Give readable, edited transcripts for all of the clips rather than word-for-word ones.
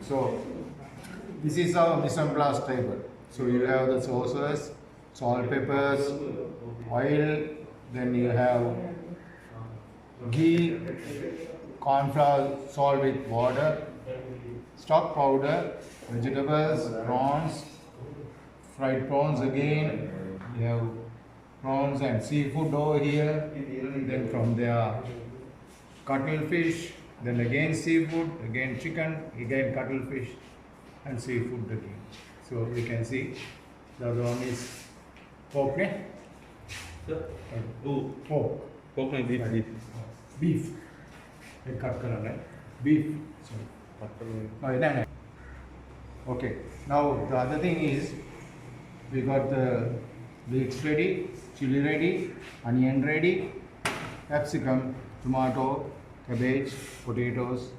So this is our mise en place table. So you have the sauces, salt, peppers, oil, then you have ghee, corn flour, salt with water, stock powder, vegetables, prawns, fried prawns again. You have prawns and seafood over here. Then from there, cuttlefish. Then again seafood, again chicken, again cuttlefish, and seafood again. So we can see the other one is pork, ne? Pork. Pork and beef. Right. Beef. Cut color, right? Beef. Sorry. Oh, no. Okay. Now the other thing is we got the leeks ready, chili ready, onion ready, capsicum, tomato, cabbage, potatoes,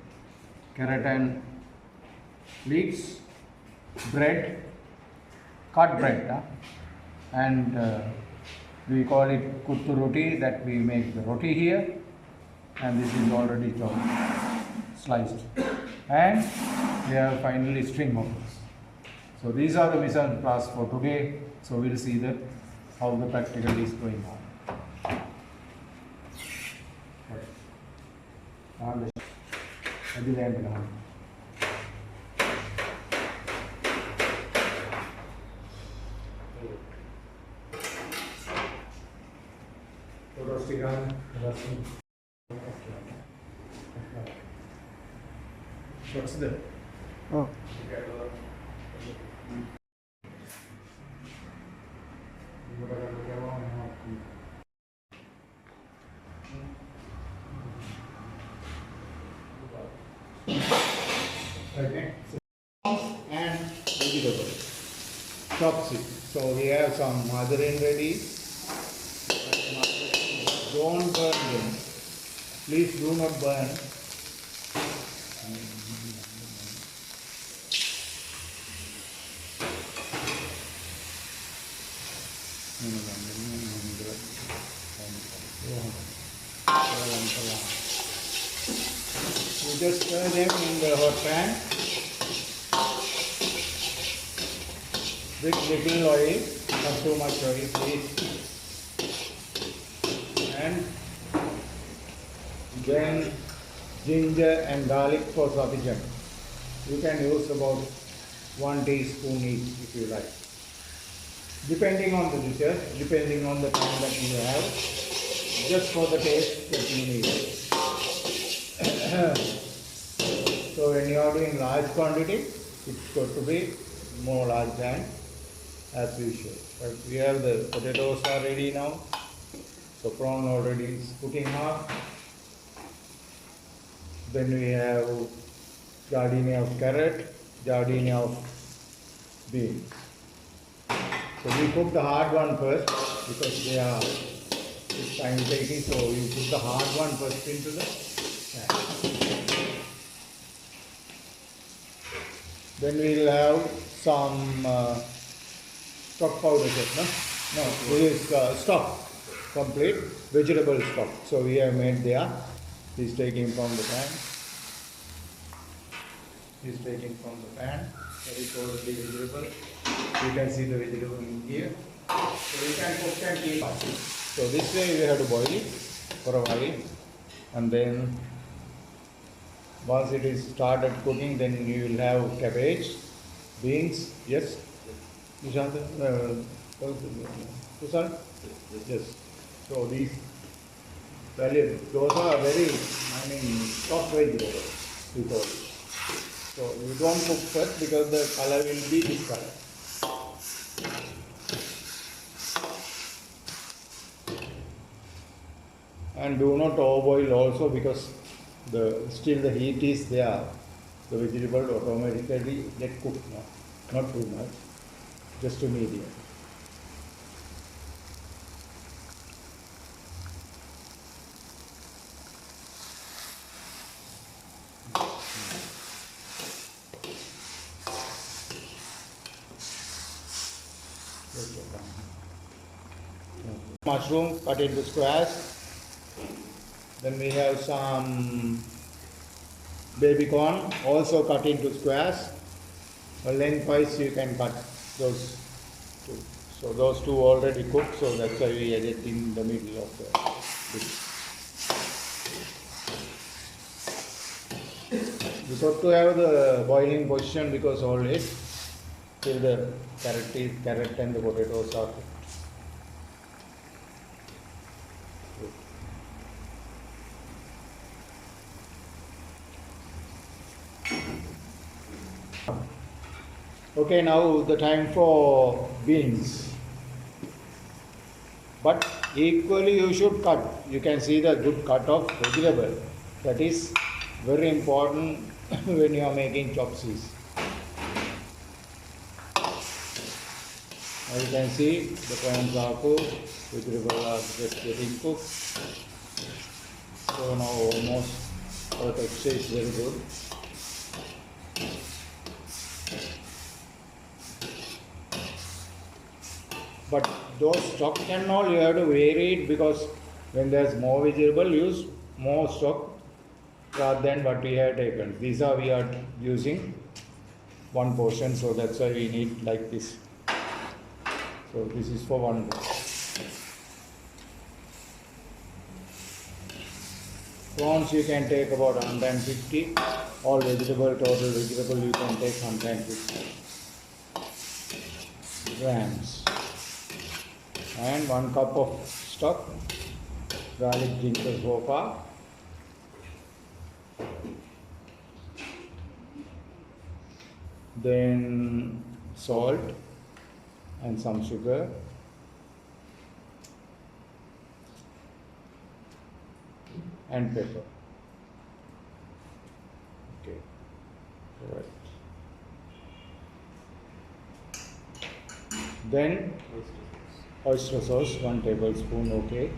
carrot and leeks, bread, cut bread, and we call it kuttu roti, that we make the roti here, and this is already chopped, sliced, and we have finally string muffins. So these are the mise en place for today. So we'll see that how the practical is going on. What's that? Oh. Okay. And vegetables. Chopstick. So we have some margarine ready. Don't burn them. Please do not burn. You just stir them in the hot pan with little oil, not too much oil, please. And then ginger and garlic for sufficient. You can use about 1 teaspoon each if you like. Depending on the dishes, depending on the time that you have, just for the taste that you need. So when you are doing large quantity, it's got to be more large than as usual. But we have the potatoes are ready now. So prawn already is cooking half. Then we have giardini of carrot, giardini of beans. So we cook the hard one first because they are time taking. So you put the hard one first into the pan. Then we will have some stock powder, no? No, this is stock, complete vegetable stock. So we have made there. He's taking from the pan. He's taking from the pan. That is already vegetable. You can see the vegetable in here. So you can cook and keep up. So this way we have to boil it for a while, and then once it is started cooking, then you will have cabbage, beans. Yes, Nishant, Kusan? Yes. So these those are very, soft vegetables, we call it. So you don't cook first because the color will be this color. And do not overboil also because still the heat is there. The vegetable automatically get cooked now. Not too much, just a medium. Mushroom cut into squares. Then we have some baby corn also cut into squares. Lengthwise you can cut those two. So those two already cooked, so that's why we added in the middle of the dish. We got to have the boiling position because always till the carrot and the potatoes are cooked. Okay, now the time for beans. But equally you should cut. You can see the good cut of vegetable. That is very important when you are making chopsticks. Now you can see the prawns are cooked, vegetable are just getting cooked. So now almost our texture is very good. But those stock and all you have to vary it, because when there's more vegetable, use more stock rather than what we have taken. These are we are using one portion, so that's why we need like this. So this is for one portion. Prawns you can take about 150. All vegetable, total vegetable you can take 150 grams. And 1 cup of stock, garlic, ginger, sopa, then salt and some sugar, and pepper. Okay, right. Then oyster sauce, 1 tablespoon, okay.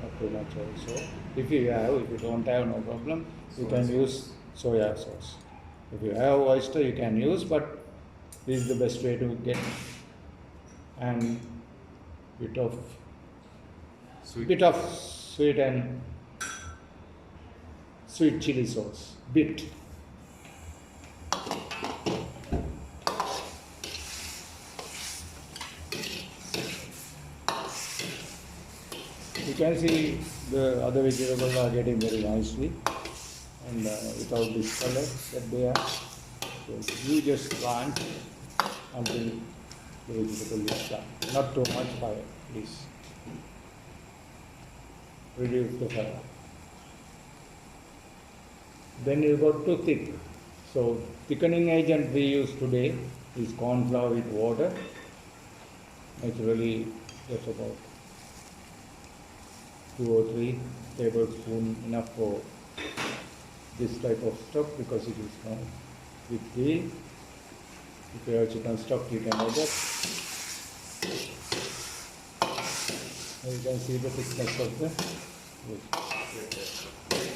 Not too much also. If you don't have, no problem. You can use soya sauce. If you have oyster, you can use, but this is the best way to get. And bit of sweet and sweet chili sauce. Bit. You can see the other vegetables are getting very nicely and without this color that they are. So you just plant until the vegetable is done. Not too much fire, please. Reduce the fire. Then you got to thick. So thickening agent we use today is corn flour with water. Naturally, just about 2 or 3 tablespoons enough for this type of stock, because it is not with ghee. If you have chicken stock, you can add that. You can see the thickness of the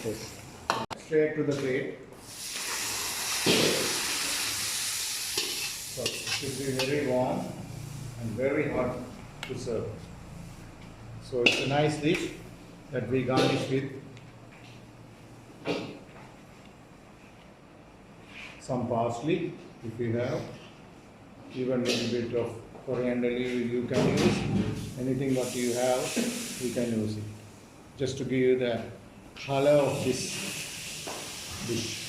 yes. Straight to the plate. So it should be very warm and very hot to serve. So it's a nice dish that we garnish with some parsley, if you have, even a little bit of coriander leaf you can use. Anything what you have, you can use it. Just to give you the color of this dish.